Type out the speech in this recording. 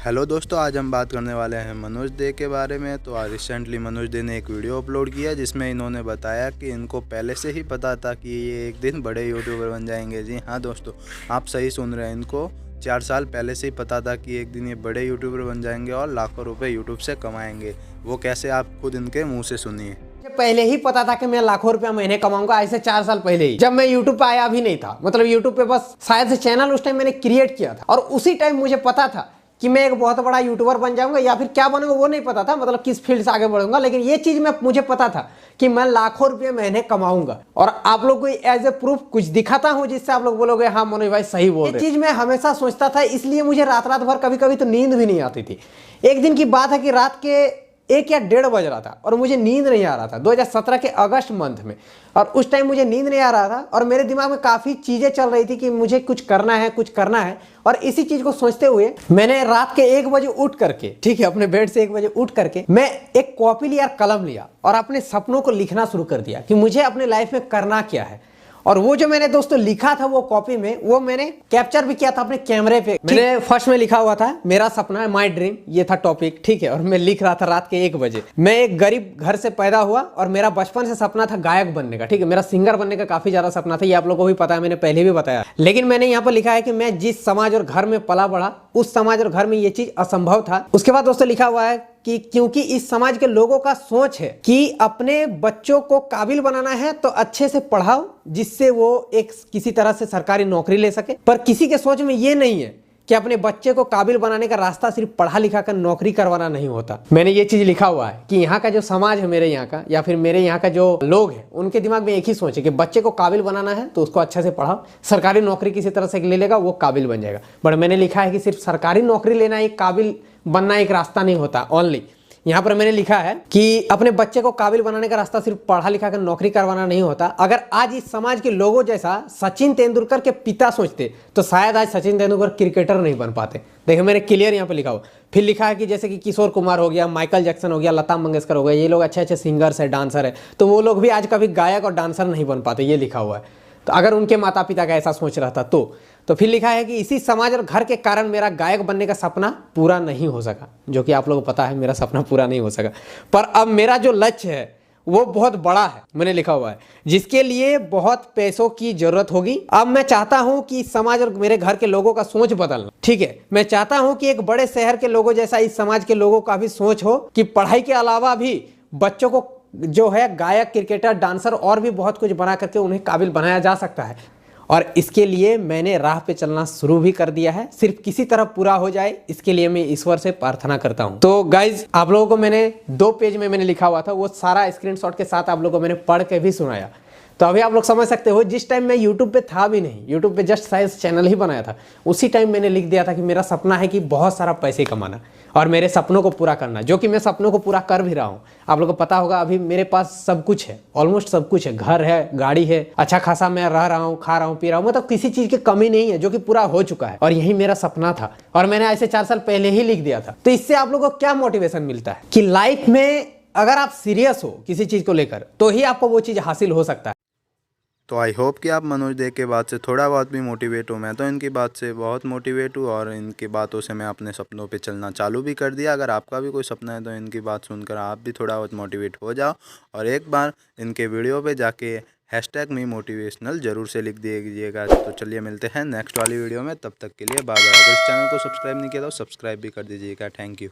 Hello दोस्तों, आज हम बात करने वाले हैं मनोज दे के बारे में। तो आज रिसेंटली मनोज दे ने एक वीडियो अपलोड किया जिसमें इन्होंने बताया कि इनको पहले से ही पता था कि ये एक दिन बड़े यूट्यूबर बन जाएंगे। जी हाँ दोस्तों, आप सही सुन रहे हैं, इनको 4 साल पहले से ही पता था कि एक दिन ये बड़े यूट्यूबर बन जाएंगे और लाखों रुपए यूट्यूब से कमाएंगे। वो कैसे, आप खुद इनके मुँह से सुनिए। मुझे पहले ही पता था कि मैं लाखों रुपया महीने कमाऊंगा, ऐसे 4 साल पहले ही, जब मैं यूट्यूब पे आया भी नहीं था। मतलब यूट्यूब पे बस शायद से चैनल उस टाइम मैंने क्रिएट किया था और उसी टाइम मुझे पता था कि मैं एक बहुत बड़ा यूट्यूबर बन जाऊंगा, या फिर क्या बनूंगा वो नहीं पता था, मतलब किस फील्ड से आगे बढ़ूंगा। लेकिन ये चीज मुझे पता था कि मैं लाखों रुपये महीने कमाऊंगा। और आप लोग को एज ए प्रूफ कुछ दिखाता हूं जिससे आप लोग बोलोगे हाँ मनोज भाई सही बोल रहे। ये चीज मैं हमेशा सोचता था, इसलिए मुझे रात रात भर कभी कभी तो नींद भी नहीं आती थी। एक दिन की बात है कि रात के 1 या 1:30 बज रहा था और मुझे नींद नहीं आ रहा था, 2017 के अगस्त मंथ में। और उस टाइम मुझे नींद नहीं आ रहा था और मेरे दिमाग में काफ़ी चीज़ें चल रही थी कि मुझे कुछ करना है, कुछ करना है। और इसी चीज़ को सोचते हुए मैंने रात के 1 बजे उठ करके, ठीक है, अपने बेड से 1 बजे उठ करके मैं एक कॉपी लिया, कलम लिया और अपने सपनों को लिखना शुरू कर दिया कि मुझे अपने लाइफ में करना क्या है। और वो जो मैंने दोस्तों लिखा था वो कॉपी में, वो मैंने कैप्चर भी किया था अपने कैमरे पे। मैंने फर्स्ट में लिखा हुआ था मेरा सपना है, माय ड्रीम, ये था टॉपिक, ठीक है। और मैं लिख रहा था रात के 1 बजे। मैं एक गरीब घर से पैदा हुआ और मेरा बचपन से सपना था गायक बनने का, ठीक है। मेरा सिंगर बनने का काफी ज्यादा सपना था, ये आप लोगों को भी पता है, मैंने पहले भी बताया। लेकिन मैंने यहाँ पर लिखा है कि मैं जिस समाज और घर में पला बढ़ा, उस समाज और घर में ये चीज असंभव था। उसके बाद दोस्तों लिखा हुआ है कि क्योंकि इस समाज के लोगों का सोच है कि अपने बच्चों को काबिल बनाना है तो अच्छे से पढ़ाओ जिससे वो एक किसी तरह से सरकारी नौकरी ले सके। पर किसी के सोच में ये नहीं है कि अपने बच्चे को काबिल बनाने का रास्ता सिर्फ पढ़ा लिखा कर नौकरी करवाना नहीं होता। मैंने ये चीज लिखा हुआ है कि यहाँ का जो समाज है मेरे यहाँ का, या फिर मेरे यहाँ का जो लोग हैं, उनके दिमाग में एक ही सोच है कि बच्चे को काबिल बनाना है तो उसको अच्छे से पढ़ाओ, सरकारी नौकरी किसी तरह से ले लेगा वो काबिल बन जाएगा। बट मैंने लिखा है कि सिर्फ सरकारी नौकरी लेना एक काबिल बनना एक रास्ता नहीं होता। ओनली यहाँ पर मैंने लिखा है कि अपने बच्चे को काबिल बनाने का रास्ता सिर्फ पढ़ा लिखा कर नौकरी करवाना नहीं होता। अगर आज इस समाज के लोगों जैसा सचिन तेंदुलकर के पिता सोचते तो शायद आज सचिन तेंदुलकर क्रिकेटर नहीं बन पाते। देखिए मैंने क्लियर यहाँ पे लिखा हुआ। फिर लिखा है कि जैसे कि किशोर कुमार हो गया, माइकल जैक्सन हो गया, लता मंगेशकर हो गया, ये लोग अच्छे अच्छे सिंगर्स है, डांसर है, तो वो लोग भी आज कभी गायक और डांसर नहीं बन पाते, ये लिखा हुआ है। तो अगर उनके माता पिता का ऐसा सोच रहा था तो फिर लिखा है कि इसी समाज और घर के कारण मेरा गायक बनने का सपना पूरा नहीं हो सका, जो कि आप लोगों को पता है मेरा सपना पूरा नहीं हो सका। पर अब मेरा जो लक्ष्य है वो बहुत बड़ा है, मैंने लिखा हुआ है, जिसके लिए बहुत पैसों की जरूरत होगी। अब मैं चाहता हूं कि समाज और मेरे घर के लोगों का सोच बदलना, ठीक है। मैं चाहता हूं कि एक बड़े शहर के लोगों जैसा इस समाज के लोगों का भी सोच हो कि पढ़ाई के अलावा भी बच्चों को जो है गायक, क्रिकेटर, डांसर और भी बहुत कुछ बना करके उन्हें काबिल बनाया जा सकता है। और इसके लिए मैंने राह पे चलना शुरू भी कर दिया है। सिर्फ किसी तरह पूरा हो जाए इसके लिए मैं ईश्वर से प्रार्थना करता हूं। तो गाइज आप लोगों को मैंने 2 पेज में मैंने लिखा हुआ था, वो सारा स्क्रीनशॉट के साथ आप लोगों को मैंने पढ़ के भी सुनाया। तो अभी आप लोग समझ सकते हो, जिस टाइम मैं यूट्यूब पे था भी नहीं, यूट्यूब पे जस्ट साइंस चैनल ही बनाया था, उसी टाइम मैंने लिख दिया था कि मेरा सपना है कि बहुत सारा पैसे कमाना और मेरे सपनों को पूरा करना, जो कि मैं सपनों को पूरा कर भी रहा हूँ। आप लोगों को पता होगा अभी मेरे पास सब कुछ है, ऑलमोस्ट सब कुछ है, घर है, गाड़ी है, अच्छा खासा मैं रह रहा हूँ, खा रहा हूँ, पी रहा हूँ, मतलब किसी चीज की कमी नहीं है, जो कि पूरा हो चुका है। और यही मेरा सपना था और मैंने ऐसे 4 साल पहले ही लिख दिया था। तो इससे आप लोगों को क्या मोटिवेशन मिलता है कि लाइफ में अगर आप सीरियस हो किसी चीज को लेकर तो ही आपको वो चीज हासिल हो सकता है। तो आई होप कि आप मनोज दे के बात से थोड़ा बहुत भी मोटिवेट हो। मैं तो इनकी बात से बहुत मोटिवेट हूँ और इनकी बातों से मैं अपने सपनों पे चलना चालू भी कर दिया। अगर आपका भी कोई सपना है तो इनकी बात सुनकर आप भी थोड़ा बहुत मोटिवेट हो जाओ और एक बार इनके वीडियो पे जाके #मी मोटिवेशनल ज़रूर से लिख दीजिएगा। तो चलिए मिलते हैं नेक्स्ट वाली वीडियो में, तब तक के लिए बाय बाय। अगर इस चैनल को सब्सक्राइब नहीं किया तो सब्सक्राइब भी कर दीजिएगा। Thank you.